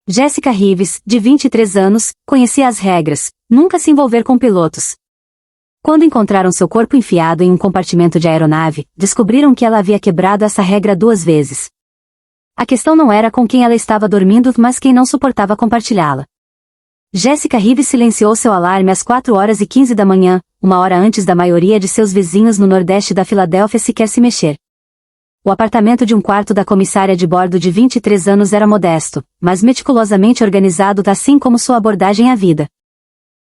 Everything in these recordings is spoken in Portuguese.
Jessica Rives, de 23 anos, conhecia as regras, nunca se envolver com pilotos. Quando encontraram seu corpo enfiado em um compartimento de aeronave, descobriram que ela havia quebrado essa regra 2 vezes. A questão não era com quem ela estava dormindo, mas quem não suportava compartilhá-la. Jessica Rives silenciou seu alarme às 4h15 da manhã, 1 hora antes da maioria de seus vizinhos no nordeste da Filadélfia sequer se mexer. O apartamento de um quarto da comissária de bordo de 23 anos era modesto, mas meticulosamente organizado, assim como sua abordagem à vida.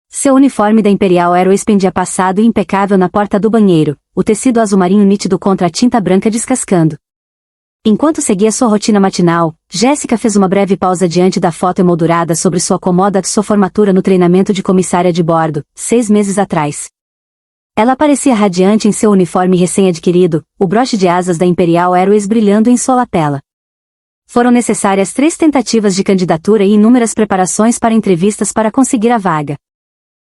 Seu uniforme da Imperial Airways pendia passado e impecável na porta do banheiro, o tecido azul marinho nítido contra a tinta branca descascando. Enquanto seguia sua rotina matinal, Jessica fez uma breve pausa diante da foto emoldurada sobre sua cômoda de sua formatura no treinamento de comissária de bordo, 6 meses atrás. Ela parecia radiante em seu uniforme recém-adquirido, o broche de asas da Imperial Airways brilhando em sua lapela. Foram necessárias 3 tentativas de candidatura e inúmeras preparações para entrevistas para conseguir a vaga.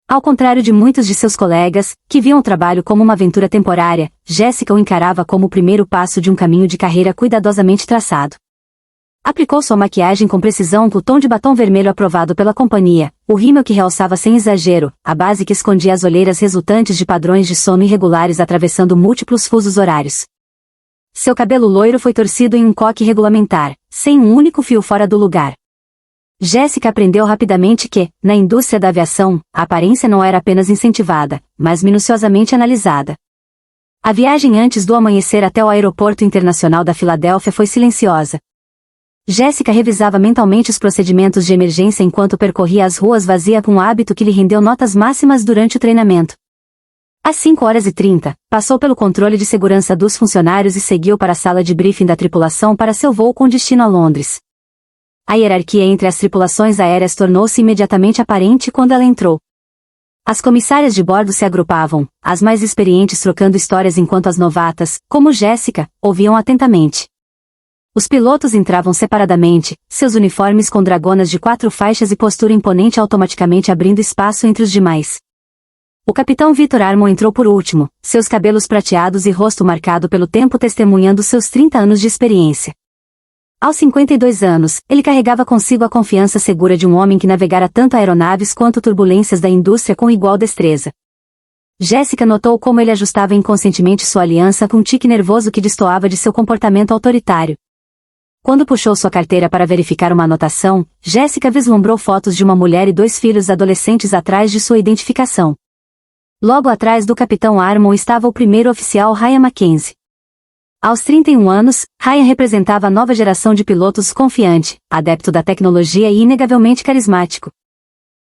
Ao contrário de muitos de seus colegas, que viam o trabalho como uma aventura temporária, Jessica o encarava como o primeiro passo de um caminho de carreira cuidadosamente traçado. Aplicou sua maquiagem com precisão com o tom de batom vermelho aprovado pela companhia, o rímel que realçava sem exagero, a base que escondia as olheiras resultantes de padrões de sono irregulares atravessando múltiplos fusos horários. Seu cabelo loiro foi torcido em um coque regulamentar, sem um único fio fora do lugar. Jessica aprendeu rapidamente que, na indústria da aviação, a aparência não era apenas incentivada, mas minuciosamente analisada. A viagem antes do amanhecer até o aeroporto internacional da Filadélfia foi silenciosa. Jessica revisava mentalmente os procedimentos de emergência enquanto percorria as ruas vazia com um hábito que lhe rendeu notas máximas durante o treinamento. Às 5h30, passou pelo controle de segurança dos funcionários e seguiu para a sala de briefing da tripulação para seu voo com destino a Londres. A hierarquia entre as tripulações aéreas tornou-se imediatamente aparente quando ela entrou. As comissárias de bordo se agrupavam, as mais experientes trocando histórias enquanto as novatas, como Jessica, ouviam atentamente. Os pilotos entravam separadamente, seus uniformes com dragonas de 4 faixas e postura imponente automaticamente abrindo espaço entre os demais. O capitão Victor Armon entrou por último, seus cabelos prateados e rosto marcado pelo tempo testemunhando seus 30 anos de experiência. Aos 52 anos, ele carregava consigo a confiança segura de um homem que navegara tanto aeronaves quanto turbulências da indústria com igual destreza. Jessica notou como ele ajustava inconscientemente sua aliança com um tique nervoso que destoava de seu comportamento autoritário. Quando puxou sua carteira para verificar uma anotação, Jessica vislumbrou fotos de uma mulher e 2 filhos adolescentes atrás de sua identificação. Logo atrás do capitão Armon estava o primeiro oficial Ryan Mackenzie. Aos 31 anos, Ryan representava a nova geração de pilotos confiante, adepto da tecnologia e inegavelmente carismático.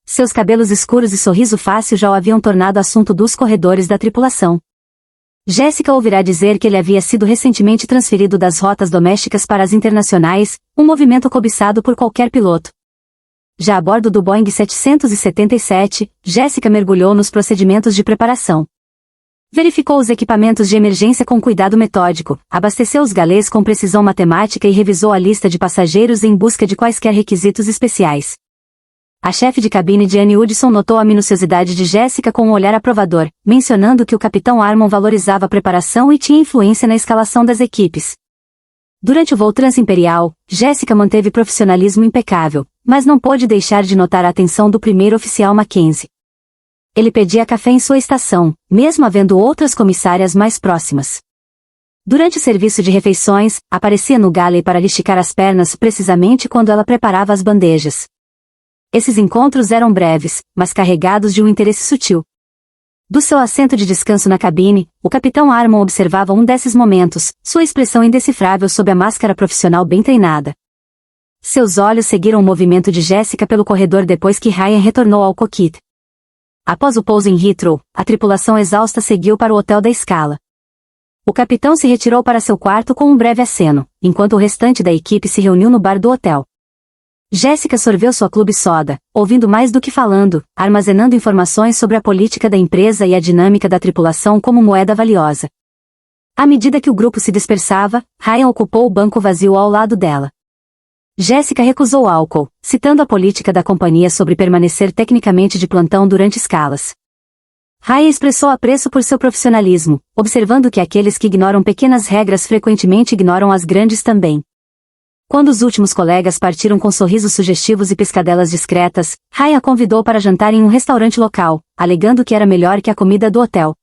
Seus cabelos escuros e sorriso fácil já o haviam tornado assunto dos corredores da tripulação. Jessica ouvirá dizer que ele havia sido recentemente transferido das rotas domésticas para as internacionais, um movimento cobiçado por qualquer piloto. Já a bordo do Boeing 777, Jessica mergulhou nos procedimentos de preparação. Verificou os equipamentos de emergência com cuidado metódico, abasteceu os galês com precisão matemática e revisou a lista de passageiros em busca de quaisquer requisitos especiais. A chefe de cabine Jane Hudson notou a minuciosidade de Jessica com um olhar aprovador, mencionando que o capitão Armon valorizava a preparação e tinha influência na escalação das equipes. Durante o voo transimperial, Jessica manteve profissionalismo impecável, mas não pôde deixar de notar a atenção do primeiro oficial Mackenzie. Ele pedia café em sua estação, mesmo havendo outras comissárias mais próximas. Durante o serviço de refeições, aparecia no galley para lhe esticar as pernas precisamente quando ela preparava as bandejas. Esses encontros eram breves, mas carregados de um interesse sutil. Do seu assento de descanso na cabine, o capitão Armon observava um desses momentos, sua expressão indecifrável sob a máscara profissional bem treinada. Seus olhos seguiram o movimento de Jessica pelo corredor depois que Ryan retornou ao cockpit. Após o pouso em Heathrow, a tripulação exausta seguiu para o hotel da escala. O capitão se retirou para seu quarto com um breve aceno, enquanto o restante da equipe se reuniu no bar do hotel. Jessica sorveu sua clube soda, ouvindo mais do que falando, armazenando informações sobre a política da empresa e a dinâmica da tripulação como moeda valiosa. À medida que o grupo se dispersava, Ryan ocupou o banco vazio ao lado dela. Jessica recusou álcool, citando a política da companhia sobre permanecer tecnicamente de plantão durante escalas. Ryan expressou apreço por seu profissionalismo, observando que aqueles que ignoram pequenas regras frequentemente ignoram as grandes também. Quando os últimos colegas partiram com sorrisos sugestivos e piscadelas discretas, Ryan a convidou para jantar em um restaurante local, alegando que era melhor que a comida do hotel.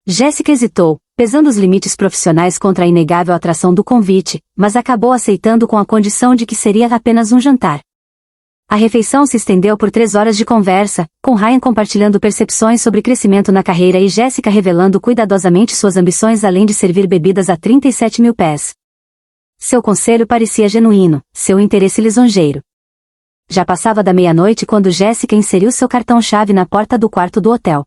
Jessica hesitou, pesando os limites profissionais contra a inegável atração do convite, mas acabou aceitando com a condição de que seria apenas um jantar. A refeição se estendeu por 3 horas de conversa, com Ryan compartilhando percepções sobre crescimento na carreira e Jessica revelando cuidadosamente suas ambições além de servir bebidas a 37 mil pés. Seu conselho parecia genuíno, seu interesse lisonjeiro. Já passava da meia-noite quando Jessica inseriu seu cartão-chave na porta do quarto do hotel.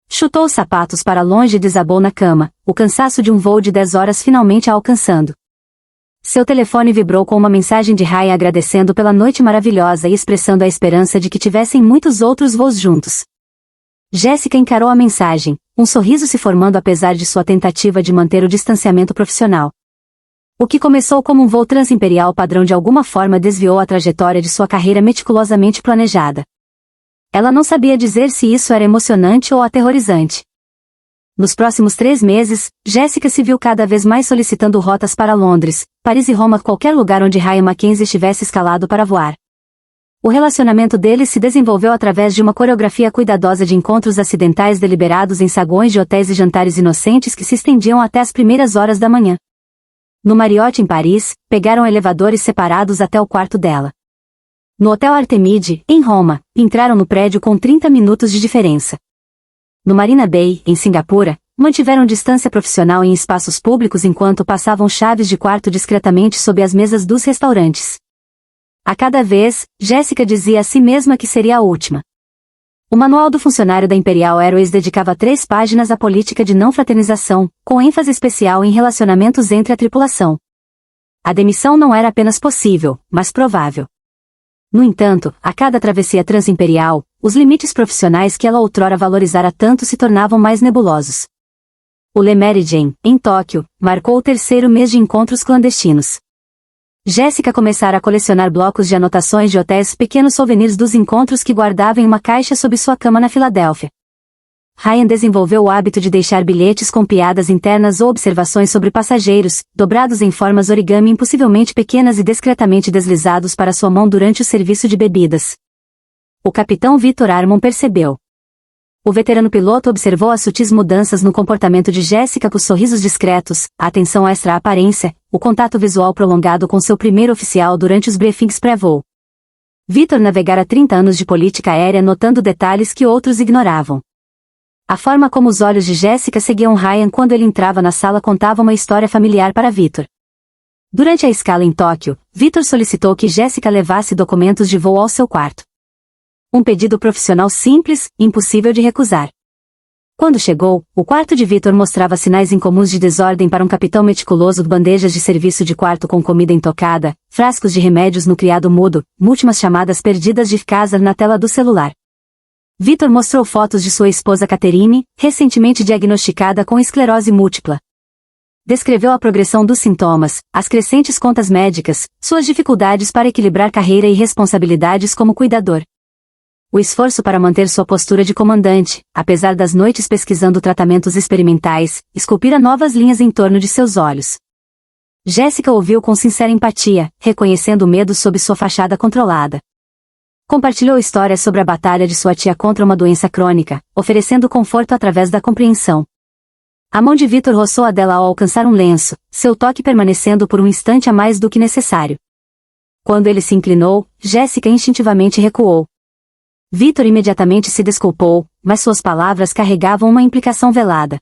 Chutou os sapatos para longe e desabou na cama, o cansaço de um voo de 10 horas finalmente a alcançando. Seu telefone vibrou com uma mensagem de Ryan agradecendo pela noite maravilhosa e expressando a esperança de que tivessem muitos outros voos juntos. Jessica encarou a mensagem, um sorriso se formando apesar de sua tentativa de manter o distanciamento profissional. O que começou como um voo transimperial padrão de alguma forma desviou a trajetória de sua carreira meticulosamente planejada. Ela não sabia dizer se isso era emocionante ou aterrorizante. Nos próximos 3 meses, Jessica se viu cada vez mais solicitando rotas para Londres, Paris e Roma, qualquer lugar onde Ryan Mackenzie estivesse escalado para voar. O relacionamento deles se desenvolveu através de uma coreografia cuidadosa de encontros acidentais deliberados em saguões de hotéis e jantares inocentes que se estendiam até as primeiras horas da manhã. No Marriott em Paris, pegaram elevadores separados até o quarto dela. No Hotel Artemide, em Roma, entraram no prédio com 30 minutos de diferença. No Marina Bay, em Singapura, mantiveram distância profissional em espaços públicos enquanto passavam chaves de quarto discretamente sob as mesas dos restaurantes. A cada vez, Jessica dizia a si mesma que seria a última. O manual do funcionário da Imperial Airways dedicava 3 páginas à política de não fraternização, com ênfase especial em relacionamentos entre a tripulação. A demissão não era apenas possível, mas provável. No entanto, a cada travessia transimperial, os limites profissionais que ela outrora valorizara tanto se tornavam mais nebulosos. O Le Méridien, em Tóquio, marcou o 3º mês de encontros clandestinos. Jessica começara a colecionar blocos de anotações de hotéis, pequenos souvenirs dos encontros que guardava em uma caixa sob sua cama na Filadélfia. Ryan desenvolveu o hábito de deixar bilhetes com piadas internas ou observações sobre passageiros, dobrados em formas origami impossivelmente pequenas e discretamente deslizados para sua mão durante o serviço de bebidas. O capitão Victor Armon percebeu. O veterano piloto observou as sutis mudanças no comportamento de Jessica, com os sorrisos discretos, a atenção extra à aparência, o contato visual prolongado com seu primeiro oficial durante os briefings pré-voo. Victor navegara 30 anos de política aérea notando detalhes que outros ignoravam. A forma como os olhos de Jessica seguiam Ryan quando ele entrava na sala contava uma história familiar para Victor. Durante a escala em Tóquio, Victor solicitou que Jessica levasse documentos de voo ao seu quarto. Um pedido profissional simples, impossível de recusar. Quando chegou, o quarto de Victor mostrava sinais incomuns de desordem para um capitão meticuloso: bandejas de serviço de quarto com comida intocada, frascos de remédios no criado mudo, múltiplas chamadas perdidas de casa na tela do celular. Victor mostrou fotos de sua esposa Catherine, recentemente diagnosticada com esclerose múltipla. Descreveu a progressão dos sintomas, as crescentes contas médicas, suas dificuldades para equilibrar carreira e responsabilidades como cuidador. O esforço para manter sua postura de comandante, apesar das noites pesquisando tratamentos experimentais, esculpira novas linhas em torno de seus olhos. Jessica ouviu com sincera empatia, reconhecendo o medo sob sua fachada controlada. Compartilhou histórias sobre a batalha de sua tia contra uma doença crônica, oferecendo conforto através da compreensão. A mão de Victor roçou a dela ao alcançar um lenço, seu toque permanecendo por um instante a mais do que necessário. Quando ele se inclinou, Jessica instintivamente recuou. Victor imediatamente se desculpou, mas suas palavras carregavam uma implicação velada.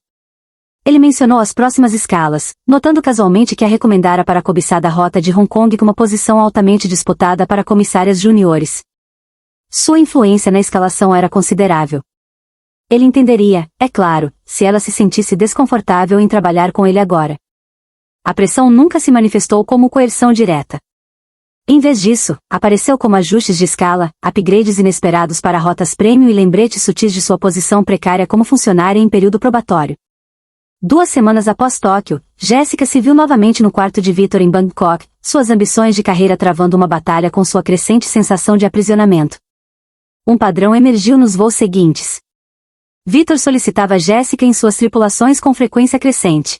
Ele mencionou as próximas escalas, notando casualmente que a recomendara para a cobiçada rota de Hong Kong com uma posição altamente disputada para comissárias juniores. Sua influência na escalação era considerável. Ele entenderia, é claro, se ela se sentisse desconfortável em trabalhar com ele agora. A pressão nunca se manifestou como coerção direta. Em vez disso, apareceu como ajustes de escala, upgrades inesperados para rotas premium e lembretes sutis de sua posição precária como funcionária em período probatório. 2 semanas após Tóquio, Jessica se viu novamente no quarto de Victor em Bangkok, suas ambições de carreira travando uma batalha com sua crescente sensação de aprisionamento. Um padrão emergiu nos voos seguintes. Victor solicitava Jessica em suas tripulações com frequência crescente.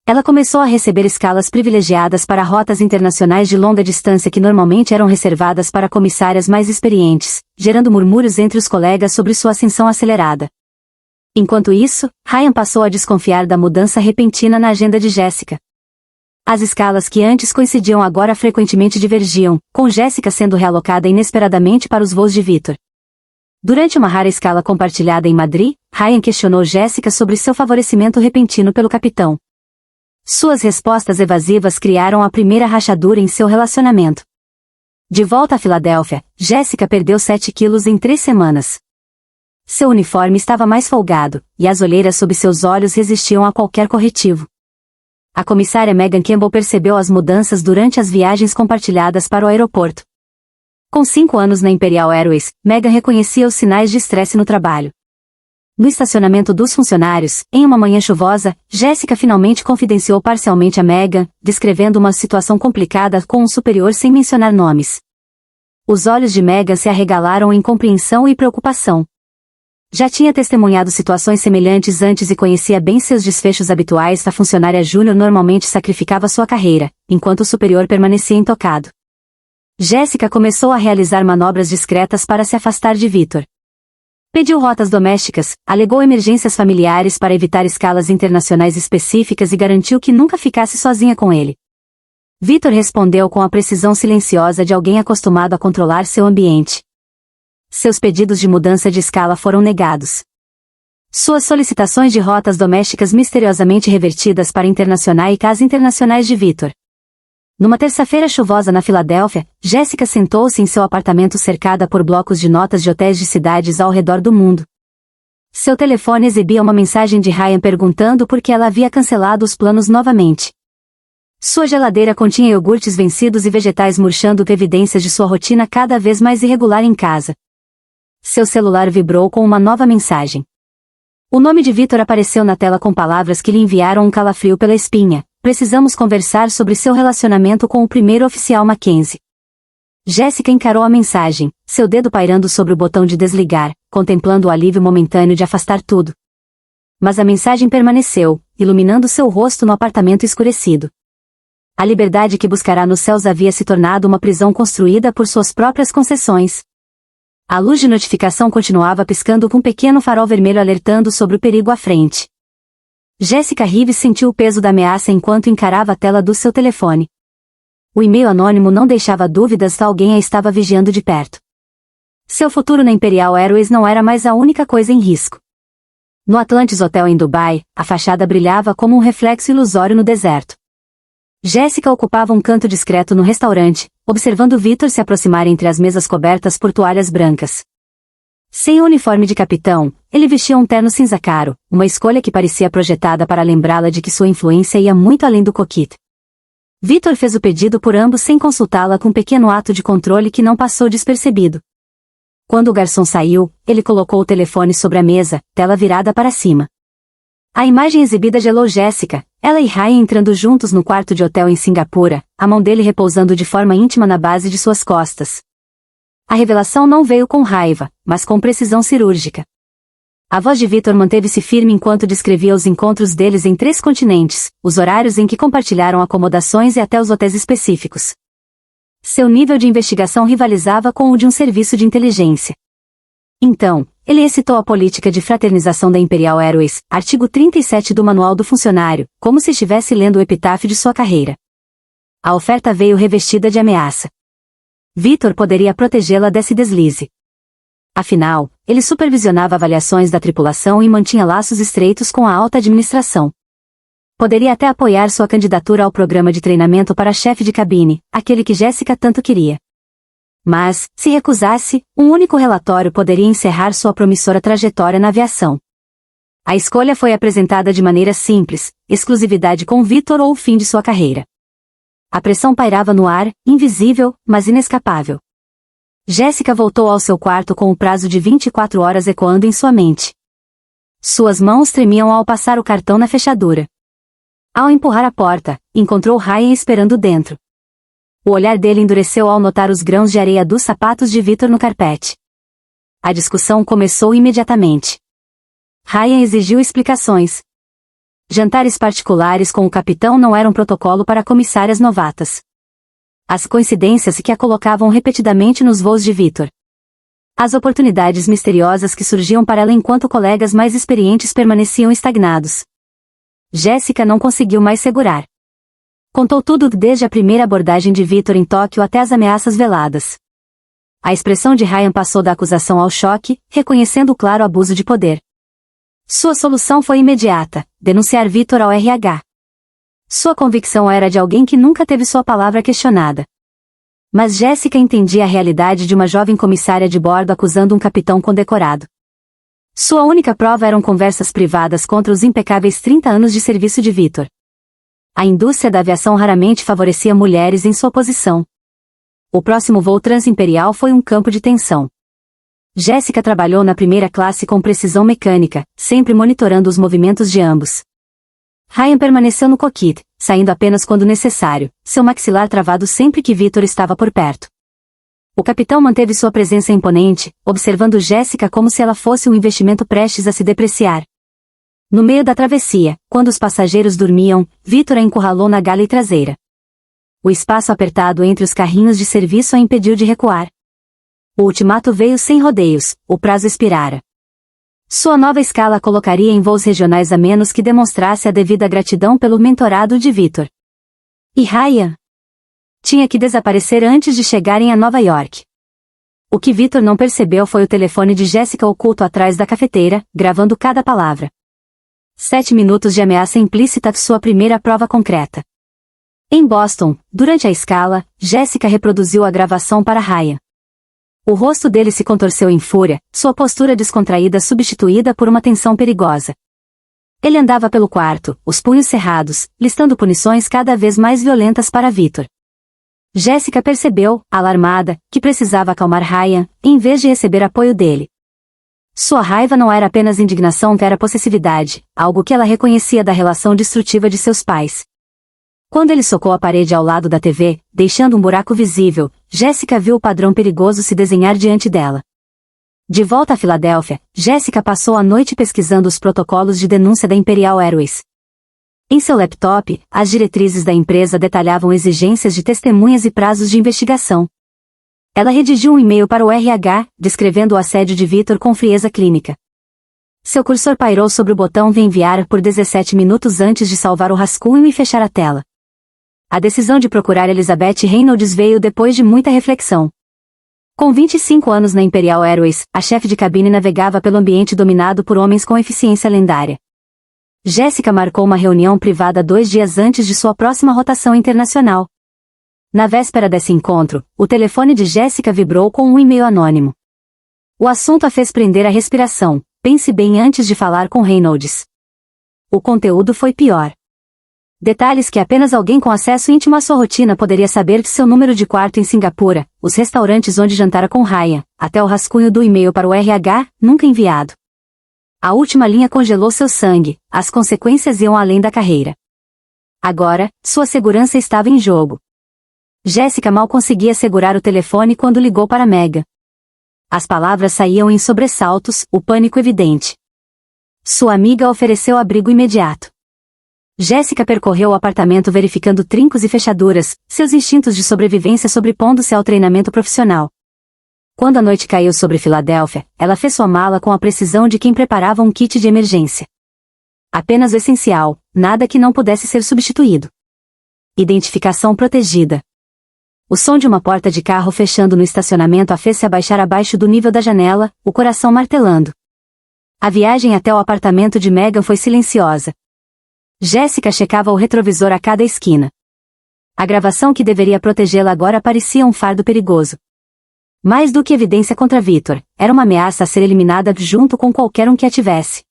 Ela começou a receber escalas privilegiadas para rotas internacionais de longa distância que normalmente eram reservadas para comissárias mais experientes, gerando murmúrios entre os colegas sobre sua ascensão acelerada. Enquanto isso, Ryan passou a desconfiar da mudança repentina na agenda de Jessica. As escalas que antes coincidiam agora frequentemente divergiam, com Jessica sendo realocada inesperadamente para os voos de Victor. Durante uma rara escala compartilhada em Madrid, Ryan questionou Jessica sobre seu favorecimento repentino pelo capitão. Suas respostas evasivas criaram a primeira rachadura em seu relacionamento. De volta a Filadélfia, Jessica perdeu 7 quilos em 3 semanas. Seu uniforme estava mais folgado, e as olheiras sob seus olhos resistiam a qualquer corretivo. A comissária Megan Campbell percebeu as mudanças durante as viagens compartilhadas para o aeroporto. Com 5 anos na Imperial Airways, Megan reconhecia os sinais de estresse no trabalho. No estacionamento dos funcionários, em uma manhã chuvosa, Jessica finalmente confidenciou parcialmente a Megan, descrevendo uma situação complicada com um superior sem mencionar nomes. Os olhos de Megan se arregalaram em compreensão e preocupação. Já tinha testemunhado situações semelhantes antes e conhecia bem seus desfechos habituais. A funcionária júnior normalmente sacrificava sua carreira, enquanto o superior permanecia intocado. Jessica começou a realizar manobras discretas para se afastar de Victor. Pediu rotas domésticas, alegou emergências familiares para evitar escalas internacionais específicas e garantiu que nunca ficasse sozinha com ele. Victor respondeu com a precisão silenciosa de alguém acostumado a controlar seu ambiente. Seus pedidos de mudança de escala foram negados. Suas solicitações de rotas domésticas misteriosamente revertidas para internacionais e casas internacionais de Victor. Numa terça-feira chuvosa na Filadélfia, Jessica sentou-se em seu apartamento cercada por blocos de notas de hotéis de cidades ao redor do mundo. Seu telefone exibia uma mensagem de Ryan perguntando por que ela havia cancelado os planos novamente. Sua geladeira continha iogurtes vencidos e vegetais murchando, evidências de sua rotina cada vez mais irregular em casa. Seu celular vibrou com uma nova mensagem. O nome de Victor apareceu na tela com palavras que lhe enviaram um calafrio pela espinha. Precisamos conversar sobre seu relacionamento com o primeiro oficial Mackenzie. Jessica encarou a mensagem, seu dedo pairando sobre o botão de desligar, contemplando o alívio momentâneo de afastar tudo. Mas a mensagem permaneceu, iluminando seu rosto no apartamento escurecido. A liberdade que buscará nos céus havia se tornado uma prisão construída por suas próprias concessões. A luz de notificação continuava piscando com um pequeno farol vermelho alertando sobre o perigo à frente. Jessica Reeves sentiu o peso da ameaça enquanto encarava a tela do seu telefone. O e-mail anônimo não deixava dúvidas se alguém a estava vigiando de perto. Seu futuro na Imperial Airways não era mais a única coisa em risco. No Atlantis Hotel em Dubai, a fachada brilhava como um reflexo ilusório no deserto. Jessica ocupava um canto discreto no restaurante, observando Victor se aproximar entre as mesas cobertas por toalhas brancas. Sem o uniforme de capitão, ele vestia um terno cinza claro, uma escolha que parecia projetada para lembrá-la de que sua influência ia muito além do coquette. Victor fez o pedido por ambos sem consultá-la com um pequeno ato de controle que não passou despercebido. Quando o garçom saiu, ele colocou o telefone sobre a mesa, tela virada para cima. A imagem exibida gelou Jessica, ela e Ryan entrando juntos no quarto de hotel em Singapura, a mão dele repousando de forma íntima na base de suas costas. A revelação não veio com raiva, mas com precisão cirúrgica. A voz de Victor manteve-se firme enquanto descrevia os encontros deles em 3 continentes, os horários em que compartilharam acomodações e até os hotéis específicos. Seu nível de investigação rivalizava com o de um serviço de inteligência. Então, ele recitou a política de fraternização da Imperial Airways, artigo 37 do Manual do Funcionário, como se estivesse lendo o epitáfio de sua carreira. A oferta veio revestida de ameaça. Victor poderia protegê-la desse deslize. Afinal, ele supervisionava avaliações da tripulação e mantinha laços estreitos com a alta administração. Poderia até apoiar sua candidatura ao programa de treinamento para chefe de cabine, aquele que Jessica tanto queria. Mas, se recusasse, um único relatório poderia encerrar sua promissora trajetória na aviação. A escolha foi apresentada de maneira simples, exclusividade com Victor ou o fim de sua carreira. A pressão pairava no ar, invisível, mas inescapável. Jessica voltou ao seu quarto com o prazo de 24 horas ecoando em sua mente. Suas mãos tremiam ao passar o cartão na fechadura. Ao empurrar a porta, encontrou Ryan esperando dentro. O olhar dele endureceu ao notar os grãos de areia dos sapatos de Victor no carpete. A discussão começou imediatamente. Ryan exigiu explicações. Jantares particulares com o capitão não eram protocolo para comissárias novatas. As coincidências que a colocavam repetidamente nos voos de Victor. As oportunidades misteriosas que surgiam para ela enquanto colegas mais experientes permaneciam estagnados. Jéssica não conseguiu mais segurar. Contou tudo desde a primeira abordagem de Victor em Tóquio até as ameaças veladas. A expressão de Ryan passou da acusação ao choque, reconhecendo o claro abuso de poder. Sua solução foi imediata: denunciar Victor ao RH. Sua convicção era de alguém que nunca teve sua palavra questionada. Mas Jéssica entendia a realidade de uma jovem comissária de bordo acusando um capitão condecorado. Sua única prova eram conversas privadas contra os impecáveis 30 anos de serviço de Victor. A indústria da aviação raramente favorecia mulheres em sua posição. O próximo voo transimperial foi um campo de tensão. Jéssica trabalhou na primeira classe com precisão mecânica, sempre monitorando os movimentos de ambos. Ryan permaneceu no cockpit, saindo apenas quando necessário, seu maxilar travado sempre que Victor estava por perto. O capitão manteve sua presença imponente, observando Jéssica como se ela fosse um investimento prestes a se depreciar. No meio da travessia, quando os passageiros dormiam, Victor a encurralou na galley traseira. O espaço apertado entre os carrinhos de serviço a impediu de recuar. O ultimato veio sem rodeios, o prazo expirara. Sua nova escala a colocaria em voos regionais a menos que demonstrasse a devida gratidão pelo mentorado de Victor. E Ryan? Tinha que desaparecer antes de chegarem a Nova York. O que Victor não percebeu foi o telefone de Jéssica oculto atrás da cafeteira, gravando cada palavra. 7 minutos de ameaça implícita, sua primeira prova concreta. Em Boston, durante a escala, Jéssica reproduziu a gravação para Ryan. O rosto dele se contorceu em fúria, sua postura descontraída substituída por uma tensão perigosa. Ele andava pelo quarto, os punhos cerrados, listando punições cada vez mais violentas para Victor. Jéssica percebeu, alarmada, que precisava acalmar Ryan, em vez de receber apoio dele. Sua raiva não era apenas indignação, era possessividade, algo que ela reconhecia da relação destrutiva de seus pais. Quando ele socou a parede ao lado da TV, deixando um buraco visível, Jéssica viu o padrão perigoso se desenhar diante dela. De volta a Filadélfia, Jéssica passou a noite pesquisando os protocolos de denúncia da Imperial Airways. Em seu laptop, as diretrizes da empresa detalhavam exigências de testemunhas e prazos de investigação. Ela redigiu um e-mail para o RH, descrevendo o assédio de Victor com frieza clínica. Seu cursor pairou sobre o botão de enviar por 17 minutos antes de salvar o rascunho e fechar a tela. A decisão de procurar Elizabeth Reynolds veio depois de muita reflexão. Com 25 anos na Imperial Airways, a chefe de cabine navegava pelo ambiente dominado por homens com eficiência lendária. Jéssica marcou uma reunião privada 2 dias antes de sua próxima rotação internacional. Na véspera desse encontro, o telefone de Jéssica vibrou com um e-mail anônimo. O assunto a fez prender a respiração. Pense bem antes de falar com Reynolds. O conteúdo foi pior. Detalhes que apenas alguém com acesso íntimo à sua rotina poderia saber, de seu número de quarto em Singapura, os restaurantes onde jantara com Ryan, até o rascunho do e-mail para o RH, nunca enviado. A última linha congelou seu sangue, as consequências iam além da carreira. Agora, sua segurança estava em jogo. Jéssica mal conseguia segurar o telefone quando ligou para Megan. As palavras saíam em sobressaltos, o pânico evidente. Sua amiga ofereceu abrigo imediato. Jéssica percorreu o apartamento verificando trincos e fechaduras, seus instintos de sobrevivência sobrepondo-se ao treinamento profissional. Quando a noite caiu sobre Filadélfia, ela fez sua mala com a precisão de quem preparava um kit de emergência. Apenas o essencial, nada que não pudesse ser substituído. Identificação protegida. O som de uma porta de carro fechando no estacionamento a fez-se abaixar abaixo do nível da janela, o coração martelando. A viagem até o apartamento de Megan foi silenciosa. Jéssica checava o retrovisor a cada esquina. A gravação que deveria protegê-la agora parecia um fardo perigoso. Mais do que evidência contra Victor, era uma ameaça a ser eliminada junto com qualquer um que a tivesse.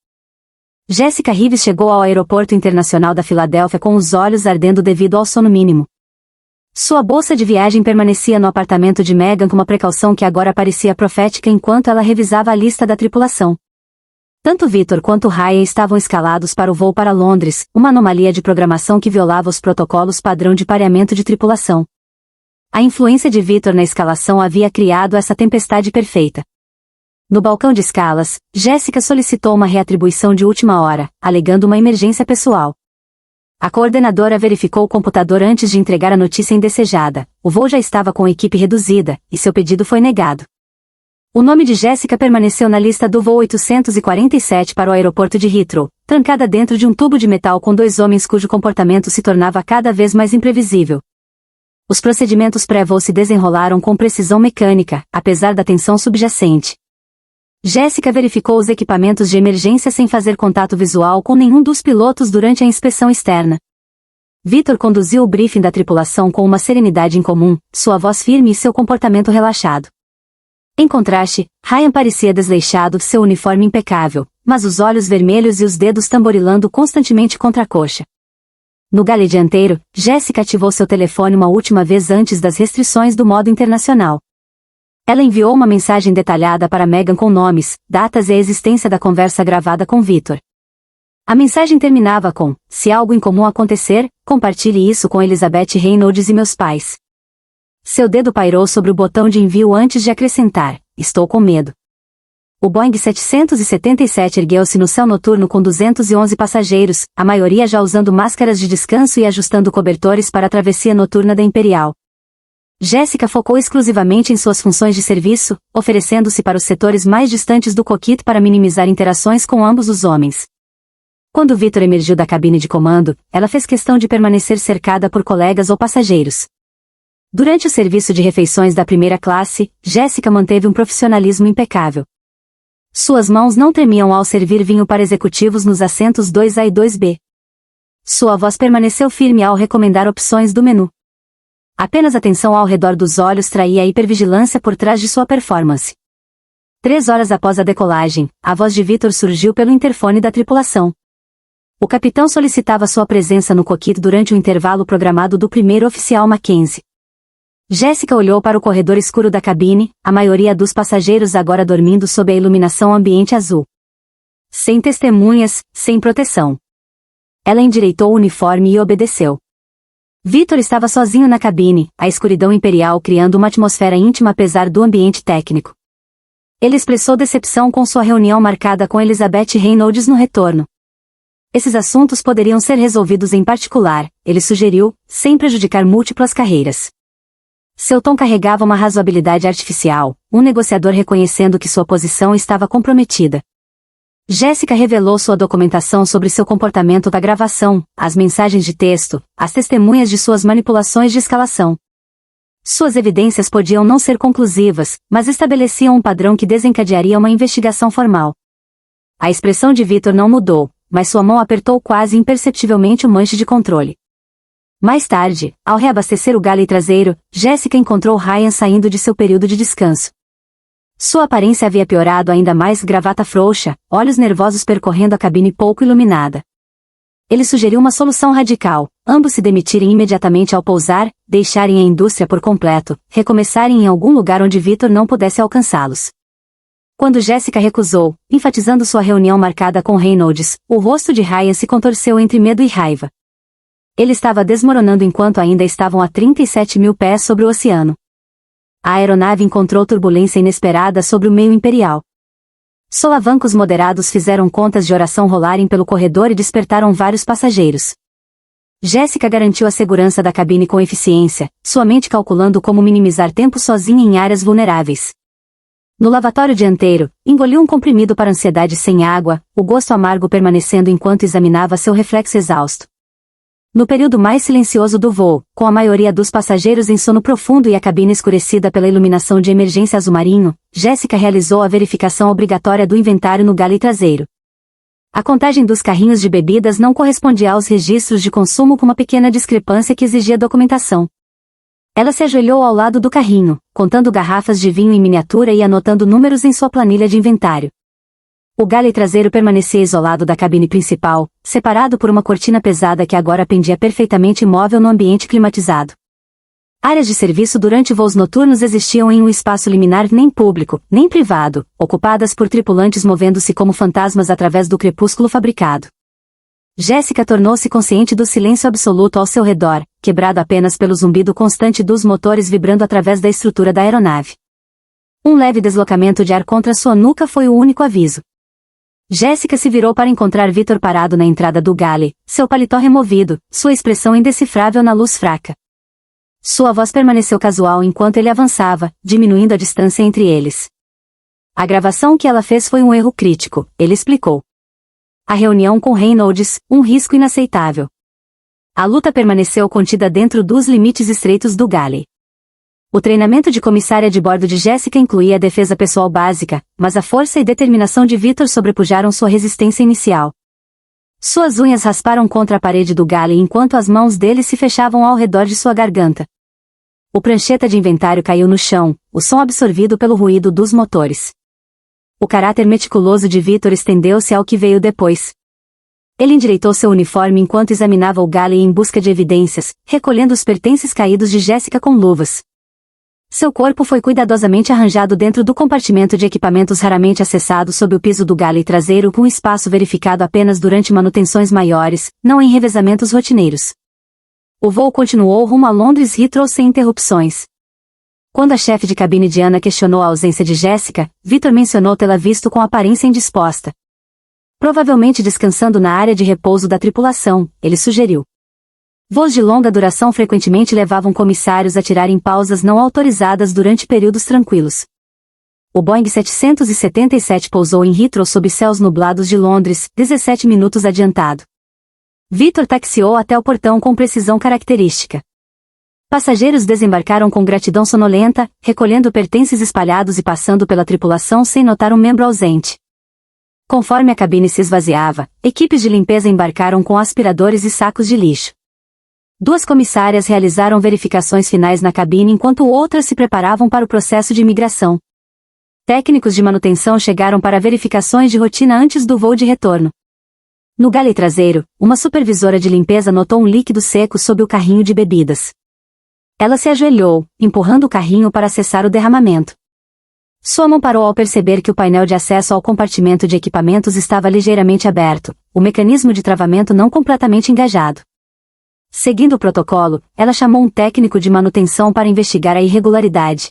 Jéssica Reeves chegou ao aeroporto internacional da Filadélfia com os olhos ardendo devido ao sono mínimo. Sua bolsa de viagem permanecia no apartamento de Megan com uma precaução que agora parecia profética enquanto ela revisava a lista da tripulação. Tanto Victor quanto Ryan estavam escalados para o voo para Londres, uma anomalia de programação que violava os protocolos padrão de pareamento de tripulação. A influência de Victor na escalação havia criado essa tempestade perfeita. No balcão de escalas, Jéssica solicitou uma reatribuição de última hora, alegando uma emergência pessoal. A coordenadora verificou o computador antes de entregar a notícia indesejada. O voo já estava com equipe reduzida, e seu pedido foi negado. O nome de Jéssica permaneceu na lista do voo 847 para o aeroporto de Heathrow, trancada dentro de um tubo de metal com 2 homens cujo comportamento se tornava cada vez mais imprevisível. Os procedimentos pré-voo se desenrolaram com precisão mecânica, apesar da tensão subjacente. Jéssica verificou os equipamentos de emergência sem fazer contato visual com nenhum dos pilotos durante a inspeção externa. Victor conduziu o briefing da tripulação com uma serenidade incomum, sua voz firme e seu comportamento relaxado. Em contraste, Ryan parecia desleixado, seu uniforme impecável, mas os olhos vermelhos e os dedos tamborilando constantemente contra a coxa. No galley dianteiro, Jéssica ativou seu telefone uma última vez antes das restrições do modo internacional. Ela enviou uma mensagem detalhada para Megan com nomes, datas e a existência da conversa gravada com Victor. A mensagem terminava com: se algo incomum acontecer, compartilhe isso com Elizabeth Reynolds e meus pais. Seu dedo pairou sobre o botão de envio antes de acrescentar: estou com medo. O Boeing 777 ergueu-se no céu noturno com 211 passageiros, a maioria já usando máscaras de descanso e ajustando cobertores para a travessia noturna da Imperial. Jéssica focou exclusivamente em suas funções de serviço, oferecendo-se para os setores mais distantes do cockpit para minimizar interações com ambos os homens. Quando Victor emergiu da cabine de comando, ela fez questão de permanecer cercada por colegas ou passageiros. Durante o serviço de refeições da primeira classe, Jéssica manteve um profissionalismo impecável. Suas mãos não tremiam ao servir vinho para executivos nos assentos 2A e 2B. Sua voz permaneceu firme ao recomendar opções do menu. Apenas a tensão ao redor dos olhos traía a hipervigilância por trás de sua performance. 3 horas após a decolagem, a voz de Victor surgiu pelo interfone da tripulação. O capitão solicitava sua presença no cockpit durante o intervalo programado do primeiro oficial Mackenzie. Jéssica olhou para o corredor escuro da cabine, a maioria dos passageiros agora dormindo sob a iluminação ambiente azul. Sem testemunhas, sem proteção. Ela endireitou o uniforme e obedeceu. Victor estava sozinho na cabine, a escuridão imperial criando uma atmosfera íntima apesar do ambiente técnico. Ele expressou decepção com sua reunião marcada com Elizabeth Reynolds no retorno. Esses assuntos poderiam ser resolvidos em particular, ele sugeriu, sem prejudicar múltiplas carreiras. Seu tom carregava uma razoabilidade artificial, um negociador reconhecendo que sua posição estava comprometida. Jéssica revelou sua documentação sobre seu comportamento da gravação, as mensagens de texto, as testemunhas de suas manipulações de escalação. Suas evidências podiam não ser conclusivas, mas estabeleciam um padrão que desencadearia uma investigação formal. A expressão de Victor não mudou, mas sua mão apertou quase imperceptivelmente o manche de controle. Mais tarde, ao reabastecer o galley traseiro, Jéssica encontrou Ryan saindo de seu período de descanso. Sua aparência havia piorado ainda mais, gravata frouxa, olhos nervosos percorrendo a cabine pouco iluminada. Ele sugeriu uma solução radical: ambos se demitirem imediatamente ao pousar, deixarem a indústria por completo, recomeçarem em algum lugar onde Victor não pudesse alcançá-los. Quando Jéssica recusou, enfatizando sua reunião marcada com Reynolds, o rosto de Ryan se contorceu entre medo e raiva. Ele estava desmoronando enquanto ainda estavam a 37 mil pés sobre o oceano. A aeronave encontrou turbulência inesperada sobre o meio imperial. Solavancos moderados fizeram contas de oração rolarem pelo corredor e despertaram vários passageiros. Jéssica garantiu a segurança da cabine com eficiência, sua mente calculando como minimizar tempo sozinha em áreas vulneráveis. No lavatório dianteiro, engoliu um comprimido para ansiedade sem água, o gosto amargo permanecendo enquanto examinava seu reflexo exausto. No período mais silencioso do voo, com a maioria dos passageiros em sono profundo e a cabine escurecida pela iluminação de emergência azul marinho, Jéssica realizou a verificação obrigatória do inventário no galley traseiro. A contagem dos carrinhos de bebidas não correspondia aos registros de consumo, com uma pequena discrepância que exigia documentação. Ela se ajoelhou ao lado do carrinho, contando garrafas de vinho em miniatura e anotando números em sua planilha de inventário. O galley traseiro permanecia isolado da cabine principal, separado por uma cortina pesada que agora pendia perfeitamente imóvel no ambiente climatizado. Áreas de serviço durante voos noturnos existiam em um espaço liminar nem público, nem privado, ocupadas por tripulantes movendo-se como fantasmas através do crepúsculo fabricado. Jéssica tornou-se consciente do silêncio absoluto ao seu redor, quebrado apenas pelo zumbido constante dos motores vibrando através da estrutura da aeronave. Um leve deslocamento de ar contra sua nuca foi o único aviso. Jéssica se virou para encontrar Victor parado na entrada do galley, seu paletó removido, sua expressão indecifrável na luz fraca. Sua voz permaneceu casual enquanto ele avançava, diminuindo a distância entre eles. A gravação que ela fez foi um erro crítico, ele explicou. A reunião com Reynolds, um risco inaceitável. A luta permaneceu contida dentro dos limites estreitos do galley. O treinamento de comissária de bordo de Jéssica incluía a defesa pessoal básica, mas a força e determinação de Victor sobrepujaram sua resistência inicial. Suas unhas rasparam contra a parede do galley enquanto as mãos dele se fechavam ao redor de sua garganta. O prancheta de inventário caiu no chão, o som absorvido pelo ruído dos motores. O caráter meticuloso de Victor estendeu-se ao que veio depois. Ele endireitou seu uniforme enquanto examinava o galley em busca de evidências, recolhendo os pertences caídos de Jéssica com luvas. Seu corpo foi cuidadosamente arranjado dentro do compartimento de equipamentos raramente acessado sob o piso do galley traseiro com espaço verificado apenas durante manutenções maiores, não em revezamentos rotineiros. O voo continuou rumo a Londres Heathrow sem interrupções. Quando a chefe de cabine Diana questionou a ausência de Jéssica, Victor mencionou tê-la visto com aparência indisposta. Provavelmente descansando na área de repouso da tripulação, ele sugeriu. Voos de longa duração frequentemente levavam comissários a tirarem pausas não autorizadas durante períodos tranquilos. O Boeing 777 pousou em Heathrow sob céus nublados de Londres, 17 minutos adiantado. Victor taxiou até o portão com precisão característica. Passageiros desembarcaram com gratidão sonolenta, recolhendo pertences espalhados e passando pela tripulação sem notar um membro ausente. Conforme a cabine se esvaziava, equipes de limpeza embarcaram com aspiradores e sacos de lixo. 2 comissárias realizaram verificações finais na cabine enquanto outras se preparavam para o processo de imigração. Técnicos de manutenção chegaram para verificações de rotina antes do voo de retorno. No galley traseiro, uma supervisora de limpeza notou um líquido seco sob o carrinho de bebidas. Ela se ajoelhou, empurrando o carrinho para acessar o derramamento. Sua mão parou ao perceber que o painel de acesso ao compartimento de equipamentos estava ligeiramente aberto, o mecanismo de travamento não completamente engajado. Seguindo o protocolo, ela chamou um técnico de manutenção para investigar a irregularidade.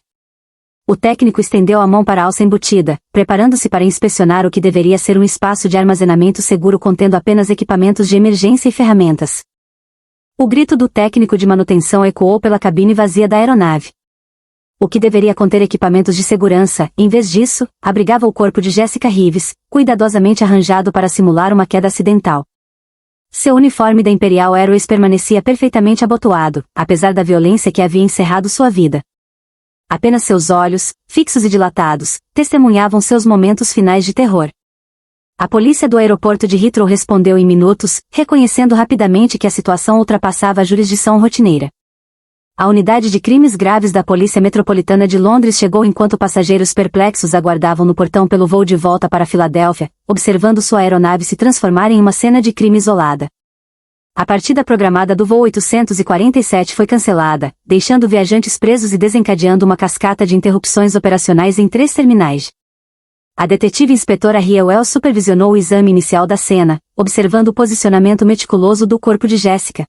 O técnico estendeu a mão para a alça embutida, preparando-se para inspecionar o que deveria ser um espaço de armazenamento seguro contendo apenas equipamentos de emergência e ferramentas. O grito do técnico de manutenção ecoou pela cabine vazia da aeronave. O que deveria conter equipamentos de segurança, em vez disso, abrigava o corpo de Jéssica Reeves, cuidadosamente arranjado para simular uma queda acidental. Seu uniforme da Imperial Airways permanecia perfeitamente abotoado, apesar da violência que havia encerrado sua vida. Apenas seus olhos, fixos e dilatados, testemunhavam seus momentos finais de terror. A polícia do aeroporto de Heathrow respondeu em minutos, reconhecendo rapidamente que a situação ultrapassava a jurisdição rotineira. A unidade de crimes graves da Polícia Metropolitana de Londres chegou enquanto passageiros perplexos aguardavam no portão pelo voo de volta para Filadélfia, observando sua aeronave se transformar em uma cena de crime isolada. A partida programada do voo 847 foi cancelada, deixando viajantes presos e desencadeando uma cascata de interrupções operacionais em 3 terminais. A detetive inspetora Ria Wells supervisionou o exame inicial da cena, observando o posicionamento meticuloso do corpo de Jéssica.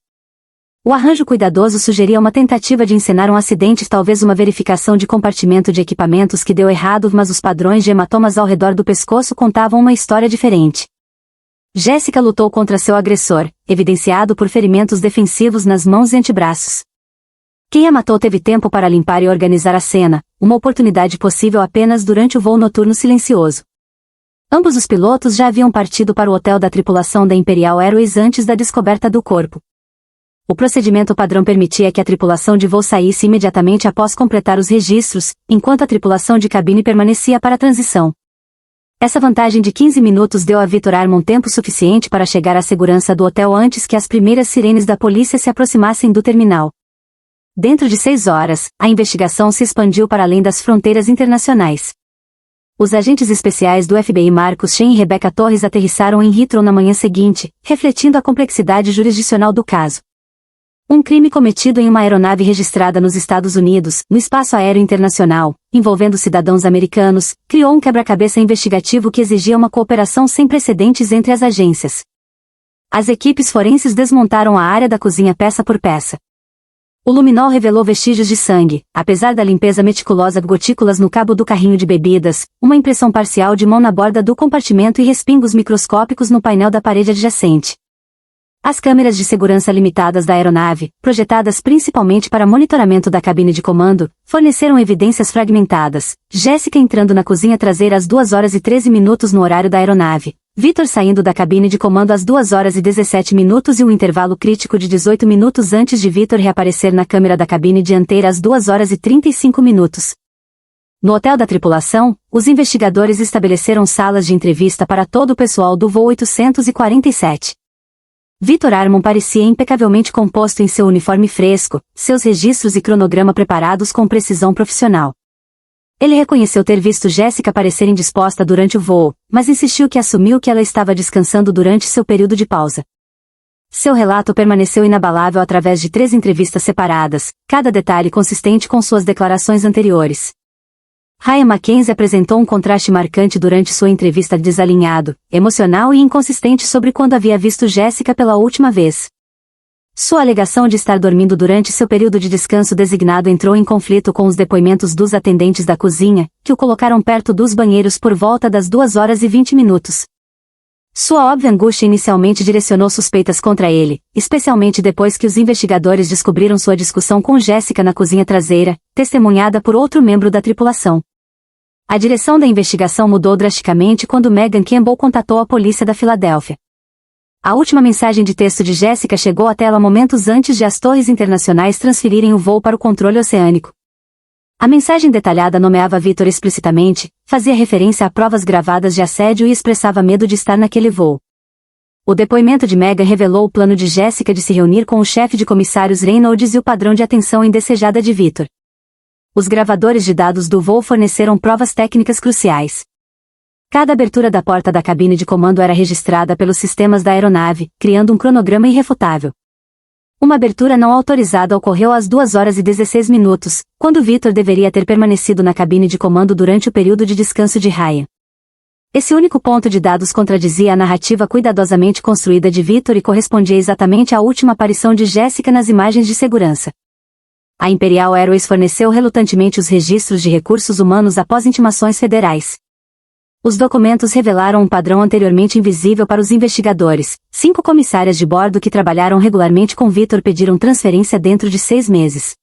O arranjo cuidadoso sugeria uma tentativa de encenar um acidente, talvez uma verificação de compartimento de equipamentos que deu errado, mas os padrões de hematomas ao redor do pescoço contavam uma história diferente. Jéssica lutou contra seu agressor, evidenciado por ferimentos defensivos nas mãos e antebraços. Quem a matou teve tempo para limpar e organizar a cena, uma oportunidade possível apenas durante o voo noturno silencioso. Ambos os pilotos já haviam partido para o hotel da tripulação da Imperial Airways antes da descoberta do corpo. O procedimento padrão permitia que a tripulação de voo saísse imediatamente após completar os registros, enquanto a tripulação de cabine permanecia para a transição. Essa vantagem de 15 minutos deu a Victor Armon tempo suficiente para chegar à segurança do hotel antes que as primeiras sirenes da polícia se aproximassem do terminal. Dentro de 6 horas, a investigação se expandiu para além das fronteiras internacionais. Os agentes especiais do FBI Marcus Chen e Rebecca Torres aterrissaram em Heathrow na manhã seguinte, refletindo a complexidade jurisdicional do caso. Um crime cometido em uma aeronave registrada nos Estados Unidos, no espaço aéreo internacional, envolvendo cidadãos americanos, criou um quebra-cabeça investigativo que exigia uma cooperação sem precedentes entre as agências. As equipes forenses desmontaram a área da cozinha peça por peça. O luminol revelou vestígios de sangue, apesar da limpeza meticulosa, gotículas no cabo do carrinho de bebidas, uma impressão parcial de mão na borda do compartimento e respingos microscópicos no painel da parede adjacente. As câmeras de segurança limitadas da aeronave, projetadas principalmente para monitoramento da cabine de comando, forneceram evidências fragmentadas. Jéssica entrando na cozinha traseira às 2h13 no horário da aeronave. Victor saindo da cabine de comando às 2h17 e um intervalo crítico de 18 minutos antes de Victor reaparecer na câmera da cabine dianteira às 2h35. No hotel da tripulação, os investigadores estabeleceram salas de entrevista para todo o pessoal do voo 847. Victor Armon parecia impecavelmente composto em seu uniforme fresco, seus registros e cronograma preparados com precisão profissional. Ele reconheceu ter visto Jéssica parecer indisposta durante o voo, mas insistiu que assumiu que ela estava descansando durante seu período de pausa. Seu relato permaneceu inabalável através de 3 entrevistas separadas, cada detalhe consistente com suas declarações anteriores. Ryan Mackenzie apresentou um contraste marcante durante sua entrevista desalinhado, emocional e inconsistente sobre quando havia visto Jéssica pela última vez. Sua alegação de estar dormindo durante seu período de descanso designado entrou em conflito com os depoimentos dos atendentes da cozinha, que o colocaram perto dos banheiros por volta das 2h20. Sua óbvia angústia inicialmente direcionou suspeitas contra ele, especialmente depois que os investigadores descobriram sua discussão com Jéssica na cozinha traseira, testemunhada por outro membro da tripulação. A direção da investigação mudou drasticamente quando Megan Campbell contatou a polícia da Filadélfia. A última mensagem de texto de Jéssica chegou até ela momentos antes de as torres internacionais transferirem o voo para o controle oceânico. A mensagem detalhada nomeava Victor explicitamente, fazia referência a provas gravadas de assédio e expressava medo de estar naquele voo. O depoimento de Megan revelou o plano de Jéssica de se reunir com o chefe de comissários Reynolds e o padrão de atenção indesejada de Victor. Os gravadores de dados do voo forneceram provas técnicas cruciais. Cada abertura da porta da cabine de comando era registrada pelos sistemas da aeronave, criando um cronograma irrefutável. Uma abertura não autorizada ocorreu às 2h16, quando Victor deveria ter permanecido na cabine de comando durante o período de descanso de Ryan. Esse único ponto de dados contradizia a narrativa cuidadosamente construída de Victor e correspondia exatamente à última aparição de Jéssica nas imagens de segurança. A Imperial Airways forneceu relutantemente os registros de recursos humanos após intimações federais. Os documentos revelaram um padrão anteriormente invisível para os investigadores. 5 comissárias de bordo que trabalharam regularmente com Victor pediram transferência dentro de 6 meses.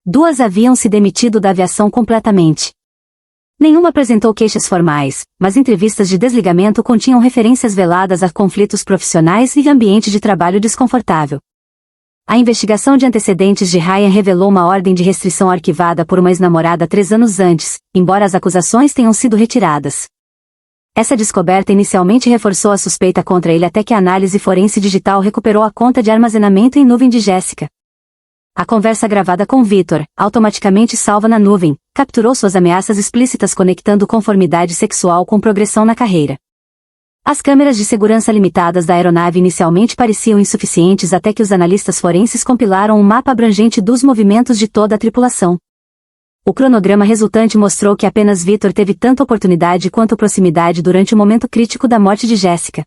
2 haviam se demitido da aviação completamente. Nenhuma apresentou queixas formais, mas entrevistas de desligamento continham referências veladas a conflitos profissionais e ambiente de trabalho desconfortável. A investigação de antecedentes de Ryan revelou uma ordem de restrição arquivada por uma ex-namorada 3 anos antes, embora as acusações tenham sido retiradas. Essa descoberta inicialmente reforçou a suspeita contra ele até que a análise forense digital recuperou a conta de armazenamento em nuvem de Jéssica. A conversa gravada com Victor, automaticamente salva na nuvem, capturou suas ameaças explícitas conectando conformidade sexual com progressão na carreira. As câmeras de segurança limitadas da aeronave inicialmente pareciam insuficientes até que os analistas forenses compilaram um mapa abrangente dos movimentos de toda a tripulação. O cronograma resultante mostrou que apenas Victor teve tanta oportunidade quanto proximidade durante o momento crítico da morte de Jéssica.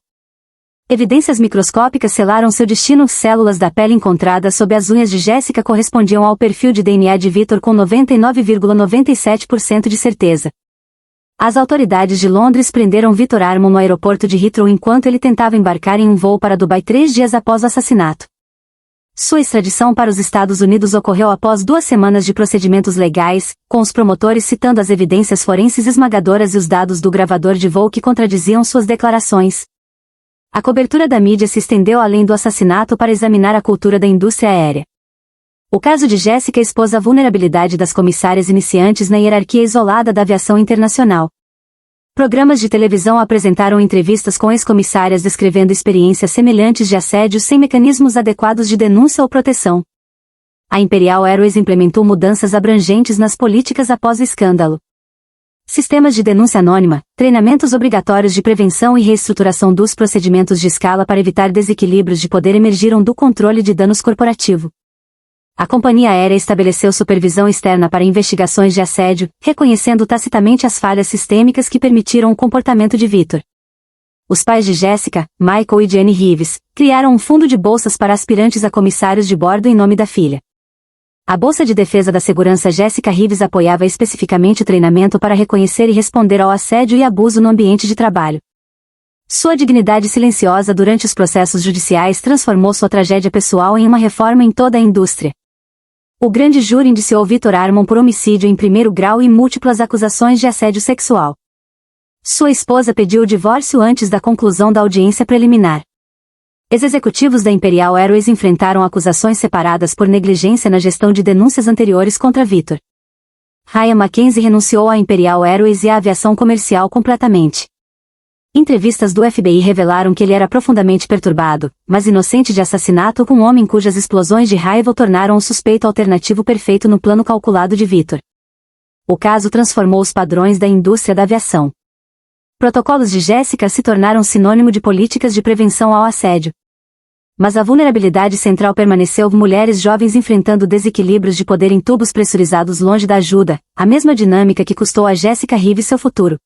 Evidências microscópicas selaram seu destino. Células da pele encontradas sob as unhas de Jéssica correspondiam ao perfil de DNA de Victor com 99,97% de certeza. As autoridades de Londres prenderam Victor Armon no aeroporto de Heathrow enquanto ele tentava embarcar em um voo para Dubai 3 dias após o assassinato. Sua extradição para os Estados Unidos ocorreu após 2 semanas de procedimentos legais, com os promotores citando as evidências forenses esmagadoras e os dados do gravador de voo que contradiziam suas declarações. A cobertura da mídia se estendeu além do assassinato para examinar a cultura da indústria aérea. O caso de Jéssica expôs a vulnerabilidade das comissárias iniciantes na hierarquia isolada da aviação internacional. Programas de televisão apresentaram entrevistas com ex-comissárias descrevendo experiências semelhantes de assédio sem mecanismos adequados de denúncia ou proteção. A Imperial Airways implementou mudanças abrangentes nas políticas após o escândalo. Sistemas de denúncia anônima, treinamentos obrigatórios de prevenção e reestruturação dos procedimentos de escala para evitar desequilíbrios de poder emergiram do controle de danos corporativo. A companhia aérea estabeleceu supervisão externa para investigações de assédio, reconhecendo tacitamente as falhas sistêmicas que permitiram o comportamento de Victor. Os pais de Jéssica, Michael e Jenny Reeves, criaram um fundo de bolsas para aspirantes a comissários de bordo em nome da filha. A Bolsa de Defesa da Segurança Jéssica Rives apoiava especificamente o treinamento para reconhecer e responder ao assédio e abuso no ambiente de trabalho. Sua dignidade silenciosa durante os processos judiciais transformou sua tragédia pessoal em uma reforma em toda a indústria. O grande júri indiciou Victor Armon por homicídio em primeiro grau e múltiplas acusações de assédio sexual. Sua esposa pediu o divórcio antes da conclusão da audiência preliminar. Ex-executivos da Imperial Airways enfrentaram acusações separadas por negligência na gestão de denúncias anteriores contra Victor. Ryan Mackenzie renunciou à Imperial Airways e à aviação comercial completamente. Entrevistas do FBI revelaram que ele era profundamente perturbado, mas inocente de assassinato com um homem cujas explosões de raiva o tornaram o suspeito alternativo perfeito no plano calculado de Victor. O caso transformou os padrões da indústria da aviação. Protocolos de Jéssica se tornaram sinônimo de políticas de prevenção ao assédio. Mas a vulnerabilidade central permaneceu: mulheres jovens enfrentando desequilíbrios de poder em tubos pressurizados longe da ajuda, a mesma dinâmica que custou a Jéssica Rives seu futuro.